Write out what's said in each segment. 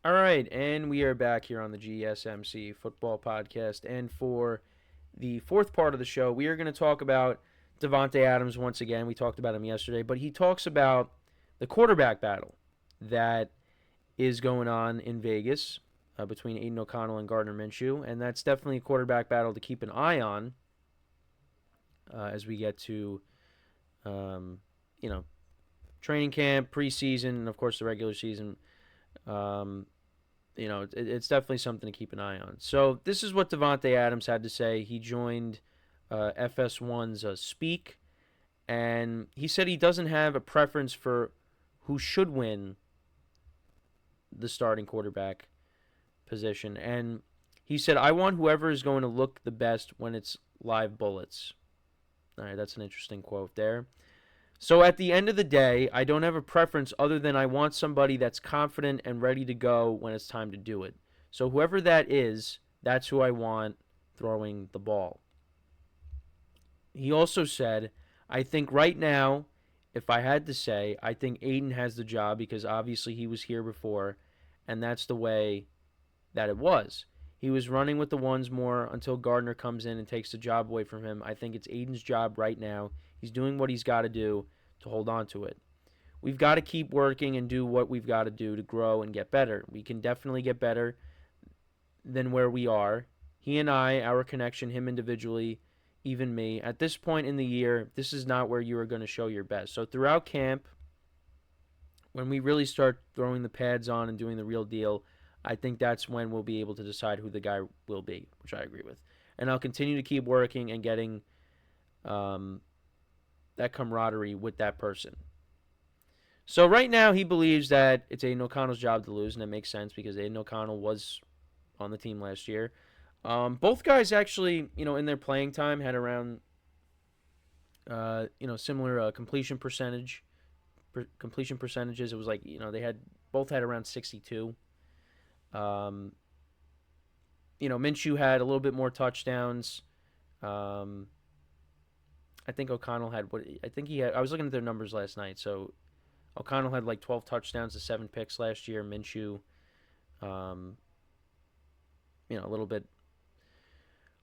All right, and we are back here on the GSMC Football Podcast. And for the fourth part of the show, we are going to talk about Davante Adams once again. We talked about him yesterday, but he talks about the quarterback battle that is going on in Vegas between Aidan O'Connell and Gardner Minshew, and that's definitely a quarterback battle to keep an eye on as we get to, um, you know, training camp, preseason, and of course the regular season. Um, it's definitely something to keep an eye on. So this is what Davante Adams had to say. He joined FS1's Speak, and he said he doesn't have a preference for who should win the starting quarterback position. And he said, I want whoever is going to look the best when it's live bullets. All right, that's an interesting quote there. So at the end of the day, I don't have a preference other than I want somebody that's confident and ready to go when it's time to do it. So whoever that is, that's who I want throwing the ball. He also said, I think right now, if I had to say, I think Aidan has the job because obviously he was here before, and that's the way that it was. He was running with the ones more until Gardner comes in and takes the job away from him. I think it's Aidan's job right now. He's doing what he's got to do to hold on to it. We've got to keep working and do what we've got to do to grow and get better. We can definitely get better than where we are. He and I, our connection, him individually, even me, at this point in the year, this is not where you are going to show your best. So throughout camp, when we really start throwing the pads on and doing the real deal, I think that's when we'll be able to decide who the guy will be, which I agree with. And I'll continue to keep working and getting that camaraderie with that person. So right now he believes that it's Aidan O'Connell's job to lose, and it makes sense because Aidan O'Connell was on the team last year. Both guys actually, in their playing time had around, similar completion percentages. It was like, they both had around 62. Minshew had a little bit more touchdowns. I think O'Connell had I was looking at their numbers last night. So O'Connell had like 12 touchdowns to 7 picks last year. Minshew, a little bit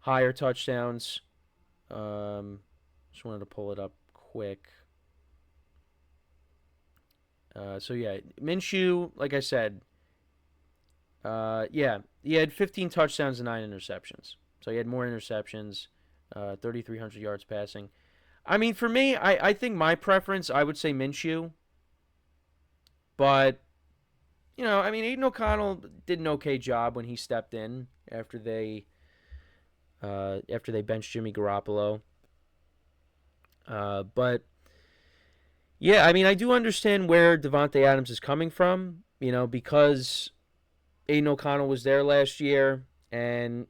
higher touchdowns. Just wanted to pull it up quick. Minshew, like I said, he had 15 touchdowns and 9 interceptions. So he had more interceptions, 3,300 yards passing. I mean, for me, I think my preference, I would say Minshew. But, Aidan O'Connell did an okay job when he stepped in after they benched Jimmy Garoppolo. But, yeah, I do understand where Davante Adams is coming from, because Aidan O'Connell was there last year, and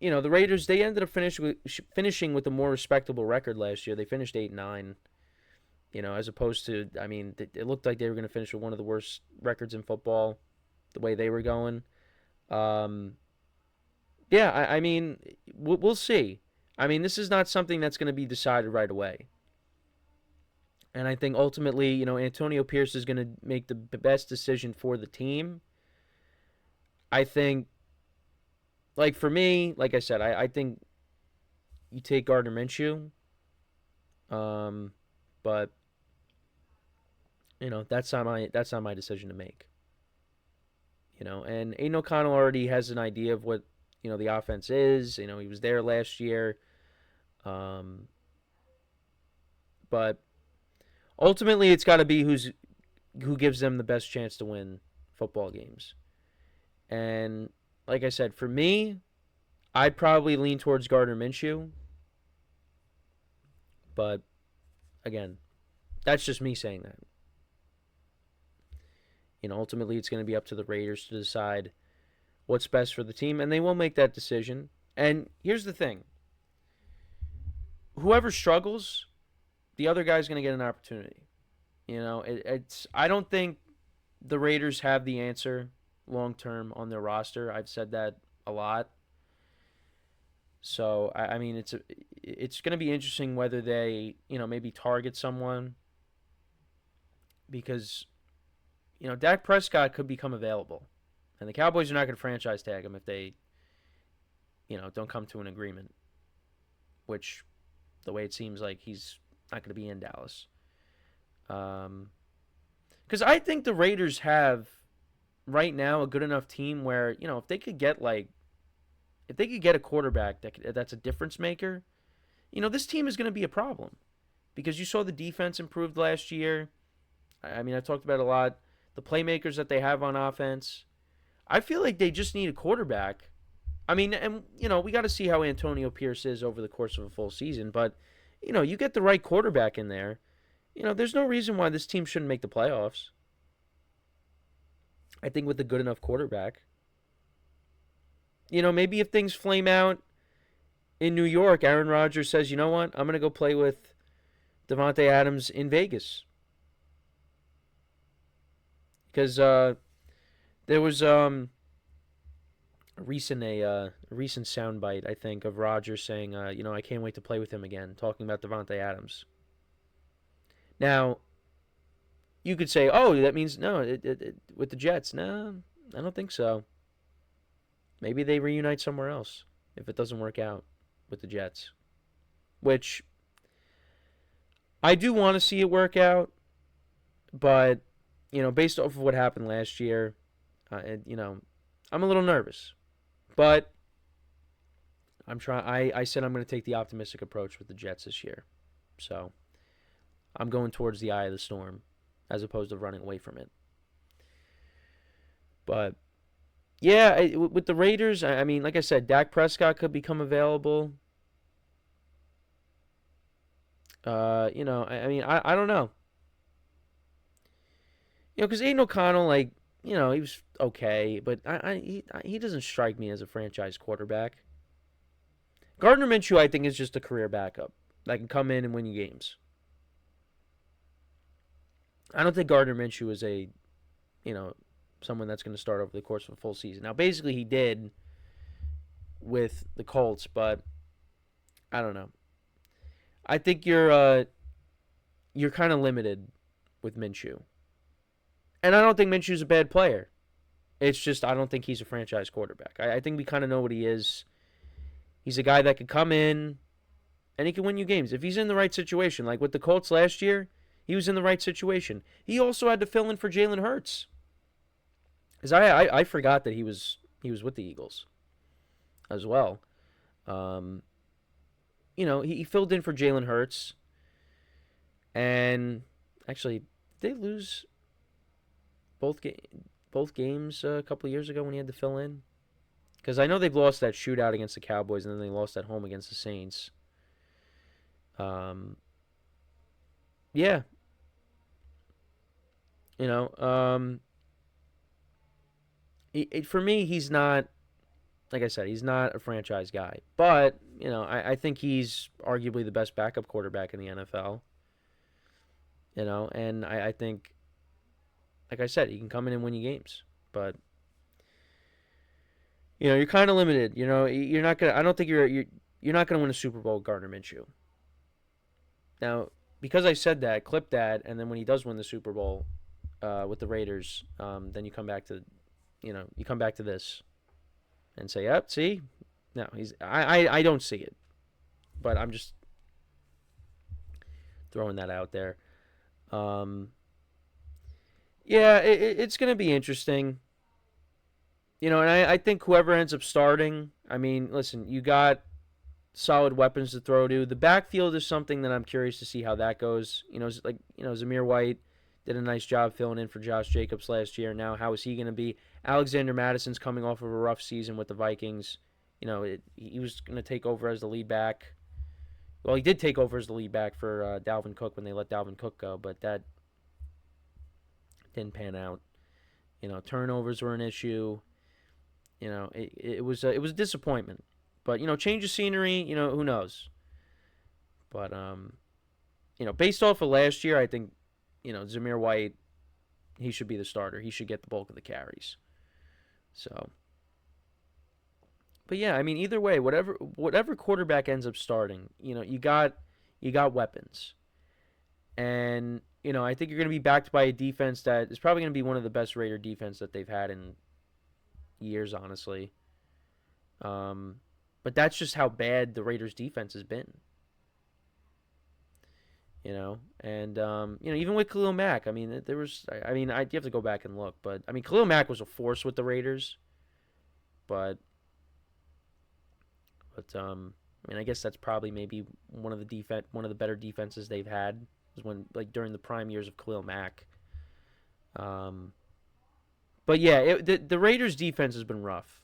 the Raiders, they ended up finishing with a more respectable record last year. They finished 8-9, as opposed to, it looked like they were going to finish with one of the worst records in football, the way they were going. We'll see. This is not something that's going to be decided right away. And I think ultimately, Antonio Pierce is going to make the best decision for the team. I think, like for me, like I said, I think you take Gardner Minshew. But that's not my decision to make. And Aidan O'Connell already has an idea of what the offense is. He was there last year. But ultimately, it's got to be who gives them the best chance to win football games. And like I said, for me, I'd probably lean towards Gardner Minshew. But again, that's just me saying that. Ultimately, it's going to be up to the Raiders to decide what's best for the team, and they will make that decision. And here's the thing. Whoever struggles, the other guy's going to get an opportunity. I don't think the Raiders have the answer long-term on their roster. I've said that a lot. So, it's going to be interesting whether they, maybe target someone. Because, Dak Prescott could become available. And the Cowboys are not going to franchise tag him if they, don't come to an agreement, which the way it seems like he's not going to be in Dallas. Because I think the Raiders have right now a good enough team where, if they could get a quarterback that's a difference maker, this team is going to be a problem. Because you saw the defense improved last year. I mean, I talked about it a lot. The playmakers that they have on offense. I feel like they just need a quarterback. I mean, and, we got to see how Antonio Pierce is over the course of a full season. But, you get the right quarterback in there. There's no reason why this team shouldn't make the playoffs. I think with a good enough quarterback. Maybe if things flame out in New York, Aaron Rodgers says, you know what, I'm going to go play with Davante Adams in Vegas. Because there was a recent soundbite, I think, of Rodgers saying, I can't wait to play with him again, talking about Davante Adams. Now, you could say, oh, that means no, with the Jets. No, I don't think so. Maybe they reunite somewhere else if it doesn't work out with the Jets. Which, I do want to see it work out, but, based off of what happened last year, I'm a little nervous. But I said I'm going to take the optimistic approach with the Jets this year. So, I'm going towards the eye of the storm as opposed to running away from it. But, yeah, with the Raiders, I mean, like I said, Dak Prescott could become available. I mean, I don't know. Because Aidan O'Connell, he was okay, but he doesn't strike me as a franchise quarterback. Gardner Minshew, I think, is just a career backup that can come in and win you games. I don't think Gardner Minshew is someone that's going to start over the course of a full season. Now, basically, he did with the Colts, but I don't know. I think you're kind of limited with Minshew. And I don't think Minshew's a bad player. It's just I don't think he's a franchise quarterback. I think we kind of know what he is. He's a guy that could come in and he can win you games. If he's in the right situation, like with the Colts last year, he was in the right situation. He also had to fill in for Jalen Hurts. Because I forgot that he was with the Eagles as well. He filled in for Jalen Hurts. And actually, did they lose both games a couple of years ago when he had to fill in? Because I know they've lost that shootout against the Cowboys and then they lost at home against the Saints. Yeah. For me, he's not, like I said, he's not a franchise guy. But, I think he's arguably the best backup quarterback in the NFL. And I think, like I said, he can come in and win you games. But, you're kind of limited. You're not gonna. I don't think you're not gonna win a Super Bowl with Gardner Minshew. Now, because I said that, clip that, and then when he does win the Super Bowl with the Raiders, then you come back to, this and say, "Yep, see, no, he's." I don't see it, but I'm just throwing that out there. Yeah, it's gonna be interesting. And I think whoever ends up starting, I mean, listen, you got solid weapons to throw to. The backfield is something that I'm curious to see how that goes. Zamir White did a nice job filling in for Josh Jacobs last year. Now, how is he going to be? Alexander Madison's coming off of a rough season with the Vikings. He was going to take over as the lead back. Well, he did take over as the lead back for Dalvin Cook when they let Dalvin Cook go, but that didn't pan out. Turnovers were an issue. It was a disappointment. But, change of scenery, who knows? But, based off of last year, I think, Zamir White, he should be the starter. He should get the bulk of the carries. So, but yeah, I mean, either way, whatever quarterback ends up starting, you got weapons. And, I think you're going to be backed by a defense that is probably going to be one of the best Raider defense that they've had in years, honestly. But that's just how bad the Raiders' defense has been. And even with Khalil Mack, I mean, there was, you have to go back and look, but I mean, Khalil Mack was a force with the Raiders, but I guess that's probably maybe one of the better defenses they've had was when during the prime years of Khalil Mack. But yeah, the Raiders' defense has been rough,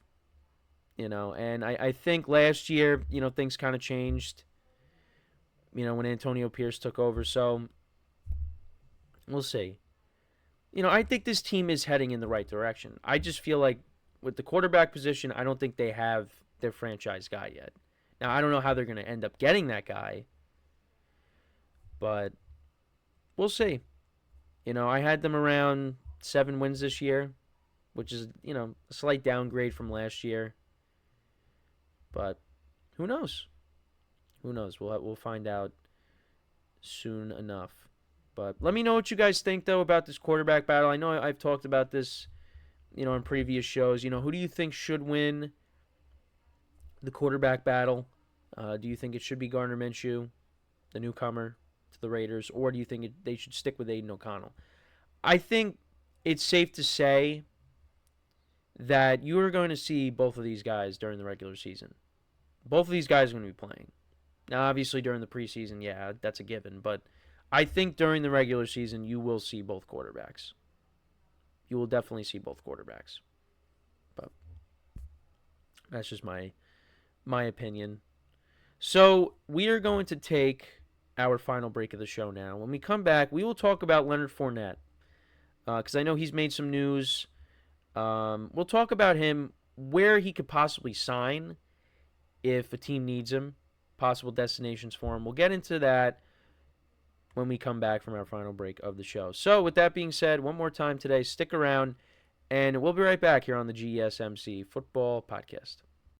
and I think last year, things kind of changed. When Antonio Pierce took over. So we'll see. I think this team is heading in the right direction. I just feel like with the quarterback position, I don't think they have their franchise guy yet. Now, I don't know how they're going to end up getting that guy, but we'll see. I had them around 7 wins this year, which is, a slight downgrade from last year. But who knows? Who knows? We'll find out soon enough. But let me know what you guys think, though, about this quarterback battle. I know I've talked about this, in previous shows. Who do you think should win the quarterback battle? Do you think it should be Gardner Minshew, the newcomer to the Raiders, or do you think they should stick with Aidan O'Connell? I think it's safe to say that you are going to see both of these guys during the regular season. Both of these guys are going to be playing. Now, obviously, during the preseason, yeah, that's a given. But I think during the regular season, you will see both quarterbacks. You will definitely see both quarterbacks. But that's just my opinion. So we are going to take our final break of the show now. When we come back, we will talk about Leonard Fournette. Because I know he's made some news. We'll talk about him, where he could possibly sign if a team needs him. Possible destinations for him. We'll get into that when we come back from our final break of the show. So with that being said, one more time today, stick around, and we'll be right back here on the GSMC Football Podcast.